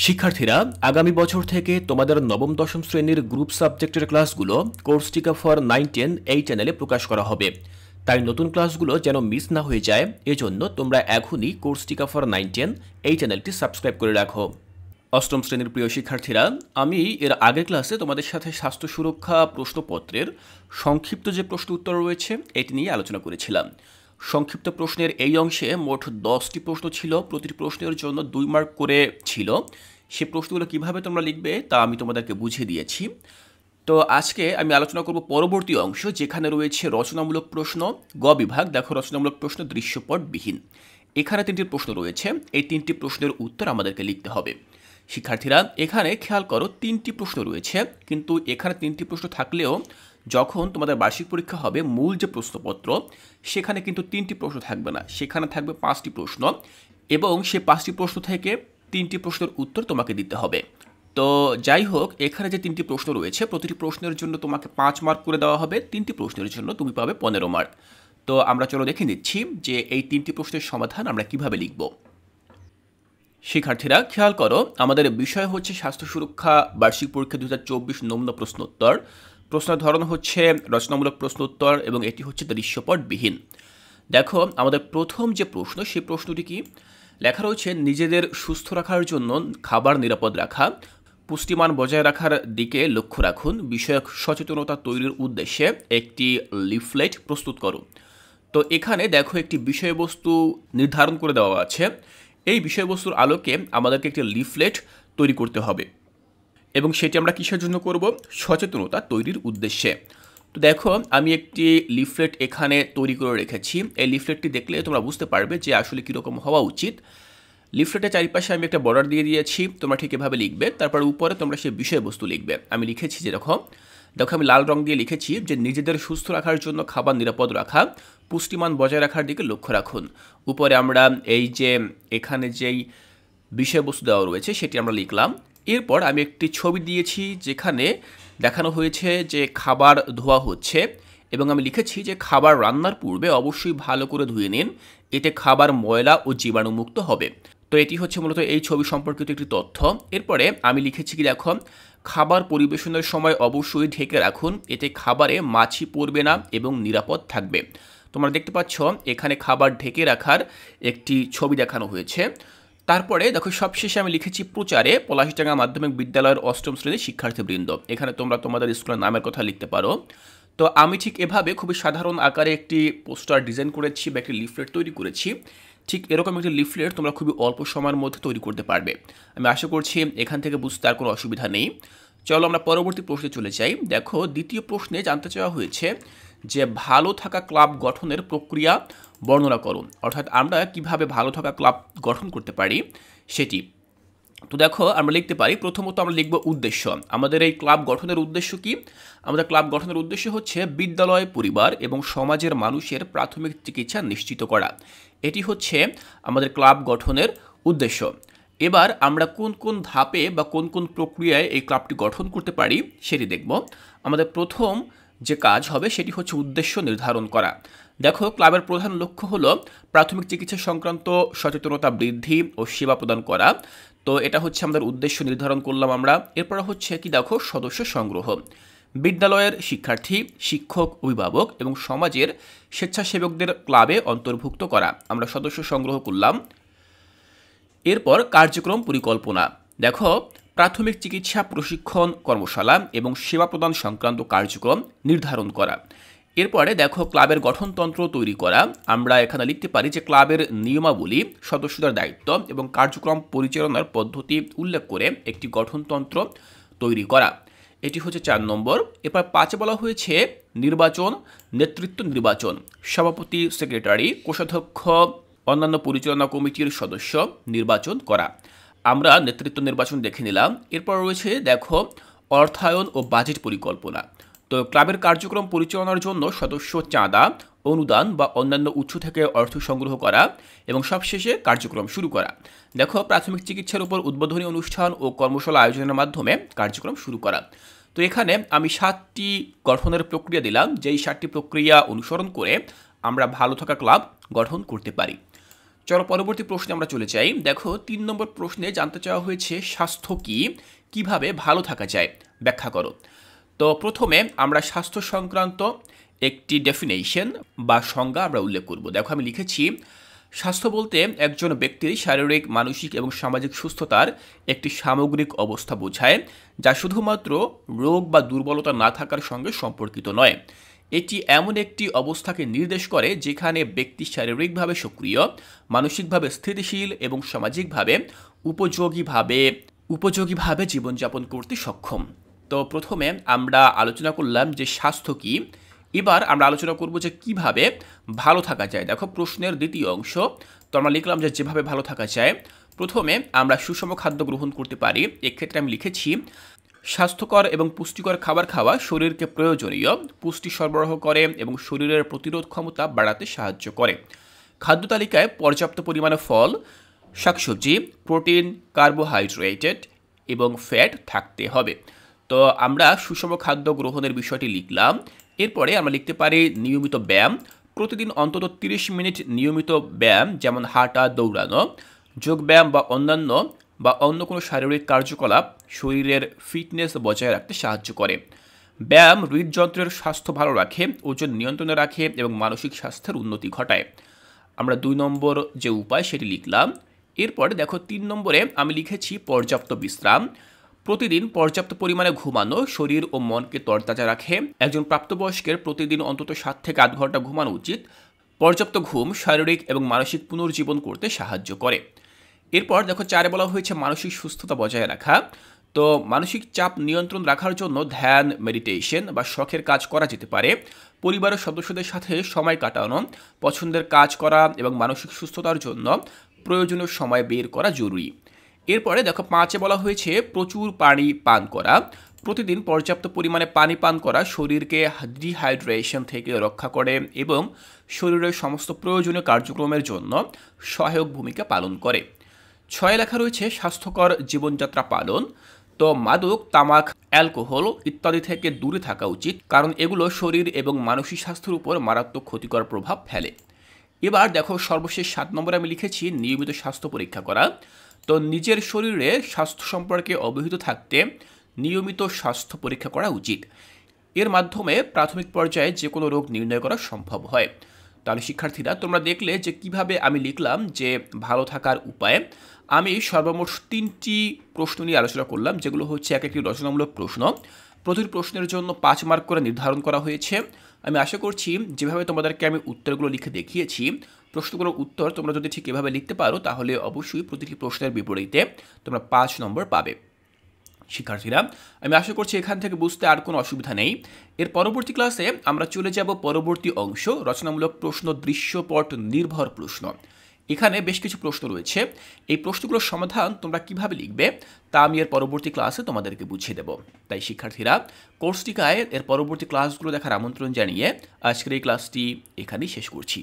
শিক্ষার্থীরা আগামী বছর থেকে তোমাদের নবম দশম শ্রেণীর গ্রুপ সাবজেক্টের ক্লাসগুলো কোর্সটিকা ফর 9-10 এই চ্যানেলে প্রকাশ করা হবে। তাই নতুন ক্লাসগুলো যেন মিস না হয়ে যায়, এজন্য তোমরা এখনই কোর্সটিকা ফর 9-10 এই চ্যানেলটি সাবস্ক্রাইব করে রাখো। অষ্টম শ্রেণীর প্রিয় শিক্ষার্থীরা, আমি এর আগের ক্লাসে তোমাদের সাথে স্বাস্থ্য সুরক্ষা প্রশ্নপত্রের সংক্ষিপ্ত যে প্রশ্ন উত্তর রয়েছে এটি নিয়ে আলোচনা করেছিলাম। সংক্ষিপ্ত প্রশ্নের এই অংশে মোট 10টি প্রশ্ন ছিল, প্রতিটি প্রশ্নের জন্য 2 মার্ক করে ছিল। সে প্রশ্নগুলো কিভাবে তোমরা লিখবে তা আমি তোমাদেরকে বুঝিয়ে দিয়েছি। তো আজকে আমি আলোচনা করব পরবর্তী অংশ, যেখানে রয়েছে রচনামূলক প্রশ্ন। গ বিভাগ, দেখো রচনামূলক প্রশ্ন দৃশ্যপটবিহীন। এখানে 3টি প্রশ্ন রয়েছে, এই 3টি প্রশ্নের উত্তর আমাদেরকে লিখতে হবে। শিক্ষার্থীরা এখানে খেয়াল করো, 3টি প্রশ্ন রয়েছে, কিন্তু এখানে 3টি প্রশ্ন থাকলেও যখন তোমাদের বার্ষিক পরীক্ষা হবে মূল যে প্রশ্নপত্র সেখানে কিন্তু 3টি প্রশ্ন থাকবে না, সেখানে থাকবে 5টি প্রশ্ন, এবং সেই 5টি প্রশ্ন থেকে 3টি প্রশ্নের উত্তর তোমাকে দিতে হবে। তো যাই হোক, এখানে যে 3টি প্রশ্ন রয়েছে প্রতিটি প্রশ্নের জন্য তোমাকে 5 মার্ক করে দেওয়া হবে, 3টি প্রশ্নের জন্য তুমি পাবে 15 মার্ক। তো আমরা চলো দেখে নিচ্ছি যে এই 3টি প্রশ্নের সমাধান আমরা কিভাবে লিখব। শিক্ষার্থীরা খেয়াল করো, আমাদের বিষয় হচ্ছে স্বাস্থ্য সুরক্ষা বার্ষিক পরীক্ষা 2024 নমুনা প্রশ্নোত্তর। প্রশ্নের ধরন হচ্ছে রচনামূলক প্রশ্নোত্তর এবং এটি হচ্ছে দৃশ্যপটবিহীন। দেখো আমাদের প্রথম যে প্রশ্ন, সেই প্রশ্নটি কি লেখা রয়েছে, নিজেদের সুস্থ রাখার জন্য খাবার নিরাপদ রাখা, পুষ্টিমান বজায় রাখার দিকে লক্ষ্য রাখুন বিষয়ক সচেতনতা তৈরির উদ্দেশ্যে একটি লিফলেট প্রস্তুত করো। তো এখানে দেখো একটি বিষয়বস্তু নির্ধারণ করে দেওয়া আছে। এই বিষয়বস্তুর আলোকে আমাদেরকে একটি লিফলেট তৈরি করতে হবে, এবং সেটি আমরা কিসের জন্য করব? সচেতনতা তৈরির উদ্দেশ্যে। তো দেখো আমি একটি লিফলেট এখানে তৈরি করে রেখেছি। এই লিফলেটটি দেখলে তোমরা বুঝতে পারবে যে আসলে কীরকম হওয়া উচিত। লিফলেটের চারিপাশে আমি একটা বর্ডার দিয়ে দিয়েছি, তোমরা ঠিক এভাবে লিখবে। তারপর উপরে তোমরা সেই বিষয়বস্তু লিখবে। আমি লিখেছি যে দেখো আমি লাল রং দিয়ে লিখেছি যে নিজেদের সুস্থ রাখার জন্য খাবার নিরাপদ রাখা, পুষ্টিমান বজায় রাখার দিকে লক্ষ্য রাখুন। উপরে আমরা এই যে এখানে যেই বিষয়বস্তু দেওয়া রয়েছে সেটি আমরা লিখলাম। এরপর আমি একটি ছবি দিয়েছি যেখানে দেখানো হয়েছে যে খাবার ধোয়া হচ্ছে, এবং আমি লিখেছি যে খাবার রান্নার পূর্বে অবশ্যই ভালো করে ধুয়ে নিন, এতে খাবার ময়লা ও জীবাণুমুক্ত হবে। তো এটি হচ্ছে মূলত এই ছবি সম্পর্কিত একটি তথ্য। এরপরে আমি লিখেছি কি দেখো, খাবার পরিবেশনের সময় অবশ্যই ঢেকে রাখুন, এতে খাবারে মাছি পড়বে না এবং নিরাপদ থাকবে। তোমরা দেখতে পাচ্ছ এখানে খাবার ঢেকে রাখার একটি ছবি দেখানো হয়েছে। তারপরে দেখো সবশেষে আমি লিখেছি প্রচারে পলাশডাঙ্গা মাধ্যমিক বিদ্যালয়ের 8ম শ্রেণীর শিক্ষার্থীবৃন্দ। এখানে তোমরা তোমাদের স্কুলের নামের কথা লিখতে পারো। তো আমি ঠিক এভাবে খুবই সাধারণ আকারে একটি পোস্টার ডিজাইন করেছি বা একটি লিফলেট তৈরি করেছি। ঠিক এরকম একটি লিফলেট তোমরা খুবই অল্প সময়ের মধ্যে তৈরি করতে পারবে। আমি আশা করছি এখান থেকে বুঝতে আর কোনো অসুবিধা নেই। চলো আমরা পরবর্তী প্রশ্নে চলে যাই। দেখো দ্বিতীয় প্রশ্নে জানতে চাওয়া হয়েছে যে ভালো থাকা ক্লাব গঠনের প্রক্রিয়া বর্ণনা করুন, অর্থাৎ আমরা কিভাবে ভালো থাকা ক্লাব গঠন করতে পারি সেটি। তো দেখো আমরা লিখতে পারি, প্রথমত আমরা লিখব উদ্দেশ্য। আমাদের এই ক্লাব গঠনের উদ্দেশ্য কি? আমাদের ক্লাব গঠনের উদ্দেশ্য হচ্ছে বিদ্যালয়, পরিবার এবং সমাজের মানুষের প্রাথমিক চিকিৎসা নিশ্চিত করা। এটি হচ্ছে আমাদের ক্লাব গঠনের উদ্দেশ্য। এবার আমরা কোন কোন ধাপে বা কোন কোন প্রক্রিয়ায় এই ক্লাবটি গঠন করতে পারি সেটি দেখব। আমাদের প্রথম যে কাজ হবে সেটি হচ্ছে উদ্দেশ্য নির্ধারণ করা। দেখো ক্লাবের প্রধান লক্ষ্য হলো প্রাথমিক চিকিৎসা সংক্রান্ত সচেতনতা বৃদ্ধি ও সেবা প্রদান করা। তো এটা হচ্ছে আমাদের উদ্দেশ্য নির্ধারণ করলাম আমরা। এরপর হচ্ছে কি দেখো সদস্য সংগ্রহ। বিদ্যালয়ের শিক্ষার্থী, শিক্ষক, অভিভাবক এবং সমাজের স্বেচ্ছাসেবকদের ক্লাবে অন্তর্ভুক্ত করা, আমরা সদস্য সংগ্রহ করলাম। এরপর কার্যক্রম পরিকল্পনা। দেখো প্রাথমিক চিকিৎসা প্রশিক্ষণ কর্মশালা এবং সেবা প্রদান সংক্রান্ত কার্যক্রম নির্ধারণ করা। এরপরে দেখো ক্লাবের গঠনতন্ত্র তৈরি করা। আমরা এখানে লিখতে পারি যে ক্লাবের নিয়মাবলী, সদস্যদের দায়িত্ব এবং কার্যক্রম পরিচালনার পদ্ধতি উল্লেখ করে একটি গঠনতন্ত্র তৈরি করা। এটি হচ্ছে 4 নম্বর। এরপর 5 বলা হয়েছে নির্বাচন, নেতৃত্ব নির্বাচন, সভাপতি, সেক্রেটারি, কোষাধ্যক্ষ, অন্যান্য পরিচালনা কমিটির সদস্য নির্বাচন করা। আমরা নেতৃত্ব নির্বাচন দেখে নিলাম। এরপর রয়েছে দেখো অর্থায়ন ও বাজেট পরিকল্পনা। তো ক্লাবের কার্যক্রম পরিচালনার জন্য সদস্য চাঁদা, অনুদান বা অন্যান্য উৎস থেকে অর্থ সংগ্রহ করা এবং সবশেষে কার্যক্রম শুরু করা। দেখো প্রাথমিক চিকিৎসার উপর উদ্বোধনী অনুষ্ঠান ও কর্মশালা আয়োজনের মাধ্যমে কার্যক্রম শুরু করা। তো এখানে আমি 7টি গঠনের প্রক্রিয়া দিলাম, যেই 7টি প্রক্রিয়া অনুসরণ করে আমরা ভালো থাকা ক্লাব গঠন করতে পারি। চলো পরবর্তী প্রশ্নে আমরা চলে যাই। দেখো 3 নম্বর প্রশ্নে জানতে চাওয়া হয়েছে স্বাস্থ্য কি, কিভাবে ভালো থাকা যায়, ব্যাখ্যা করো। তো প্রথমে আমরা স্বাস্থ্য সংক্রান্ত একটি ডেফিনেশন বা সংজ্ঞা আমরা উল্লেখ করব। দেখো আমি লিখেছি, স্বাস্থ্য বলতে একজন ব্যক্তির শারীরিক, মানসিক এবং সামাজিক সুস্থতার একটি সামগ্রিক অবস্থা বোঝায়, যা শুধুমাত্র রোগ বা দুর্বলতা না থাকার সঙ্গে সম্পর্কিত নয়। এটি এমন একটি অবস্থাকে নির্দেশ করে যেখানে ব্যক্তি শারীরিকভাবে সক্রিয়, মানসিকভাবে স্থিতিশীল এবং সামাজিকভাবে উপযোগীভাবে জীবনযাপন করতে সক্ষম। তো প্রথমে আমরা আলোচনা করলাম যে স্বাস্থ্য কী। এবার আমরা আলোচনা করব যে কিভাবে ভালো থাকা যায়। দেখো প্রশ্নের দ্বিতীয় অংশ, তো আমরা লিখলাম যে যেভাবে ভালো থাকা যায়। প্রথমে আমরা সুষম খাদ্য গ্রহণ করতে পারি। এক্ষেত্রে আমি লিখেছি, স্বাস্থ্যকর এবং পুষ্টিকর খাবার খাওয়া শরীরকে প্রয়োজনীয় পুষ্টি সরবরাহ করে এবং শরীরের প্রতিরোধ ক্ষমতা বাড়াতে সাহায্য করে। খাদ্য তালিকায় পর্যাপ্ত পরিমাণে ফল, শাকসবজি, প্রোটিন, কার্বোহাইড্রেটেড এবং ফ্যাট থাকতে হবে। তো আমরা সুষম খাদ্য গ্রহণের বিষয়টি লিখলাম। এরপরে আমরা লিখতে পারি নিয়মিত ব্যায়াম, প্রতিদিন অন্তত 30 মিনিট নিয়মিত ব্যায়াম, যেমন হাঁটা, দৌড়ানো, যোগব্যায়াম বা অন্য কোনো শারীরিক কার্যকলাপ শরীরের ফিটনেস বজায় রাখতে সাহায্য করে। ব্যায়াম হৃদযন্ত্রের স্বাস্থ্য ভালো রাখে, ওজন নিয়ন্ত্রণে রাখে এবং মানসিক স্বাস্থ্যের উন্নতি ঘটায়। আমরা 2 নম্বর যে উপায় সেটি লিখলাম। এরপরে দেখো 3 নম্বরে আমি লিখেছি পর্যাপ্ত বিশ্রাম। প্রতিদিন পর্যাপ্ত পরিমাণে ঘুমানো শরীর ও মনকে তরতাজা রাখে। একজন প্রাপ্তবয়স্কের প্রতিদিন অন্তত 7 থেকে 8 ঘন্টা ঘুমানো উচিত। পর্যাপ্ত ঘুম শারীরিক এবং মানসিক পুনর্জীবন করতে সাহায্য করে। এরপর দেখো 4 বলা হয়েছে মানসিক সুস্থতা বজায় রাখা। তো মানসিক চাপ নিয়ন্ত্রণ রাখার জন্য ধ্যান, মেডিটেশন বা শখের কাজ করা যেতে পারে। পরিবারের সদস্যদের সাথে সময় কাটানো, পছন্দের কাজ করা এবং মানসিক সুস্থতার জন্য প্রয়োজনীয় সময় বের করা জরুরি। এরপরে দেখো 5 বলা হয়েছে প্রচুর পানি পান করা। প্রতিদিন পর্যাপ্ত পরিমাণে পানি পান করা শরীরকে ডিহাইড্রেশন থেকে রক্ষা করে এবং শরীরের সমস্ত প্রয়োজনীয় কার্যক্রমের জন্য সহায়ক ভূমিকা পালন করে। 6 লেখা রয়েছে স্বাস্থ্যকর জীবনযাত্রা পালন। তো মাদক, তামাক, অ্যালকোহল ইত্যাদি থেকে দূরে থাকা উচিত, কারণ এগুলো শরীর এবং মানসিক স্বাস্থ্যের উপর মারাত্মক ক্ষতিকর প্রভাব ফেলে। এবার দেখো সর্বশেষ 7 নম্বরে আমি লিখেছি নিয়মিত স্বাস্থ্য পরীক্ষা করা। তো নিজের শরীরে স্বাস্থ্য সম্পর্কে অবহিত থাকতে নিয়মিত স্বাস্থ্য পরীক্ষা করা উচিত। এর মাধ্যমে প্রাথমিক পর্যায়ে যে কোনো রোগ নির্ণয় করা সম্ভব হয়। তাহলে শিক্ষার্থীরা তোমরা দেখলে যে কিভাবে আমি লিখলাম যে ভালো থাকার উপায়। আমি সর্বমোট 3টি প্রশ্ন নিয়ে আলোচনা করলাম, যেগুলো হচ্ছে এক একটি রচনামূলক প্রশ্ন। প্রতিটি প্রশ্নের জন্য 5 মার্ক করে নির্ধারণ করা হয়েছে। আমি আশা করছি যেভাবে তোমাদেরকে আমি উত্তরগুলো লিখে দেখিয়েছি, প্রশ্নগুলোর উত্তর তোমরা যদি ঠিক এভাবে লিখতে পারো তাহলে অবশ্যই প্রতিটি প্রশ্নের বিপরীতে তোমরা 5 নম্বর পাবে। শিক্ষার্থীরা আমি আশা করছি এখান থেকে বুঝতে আর কোনো অসুবিধা নেই। এর পরবর্তী ক্লাসে আমরা চলে যাব পরবর্তী অংশ, রচনামূলক প্রশ্ন, দৃশ্যপট নির্ভর প্রশ্ন। এখানে বেশ কিছু প্রশ্ন রয়েছে। এই প্রশ্নগুলোর সমাধান তোমরা কিভাবে লিখবে তা আমি এর পরবর্তী ক্লাসে তোমাদেরকে বুঝিয়ে দেব। তাই শিক্ষার্থীরা কোর্সটিকায় এর পরবর্তী ক্লাসগুলো দেখার আমন্ত্রণ জানিয়ে আজকের এই ক্লাসটি এখানেই শেষ করছি।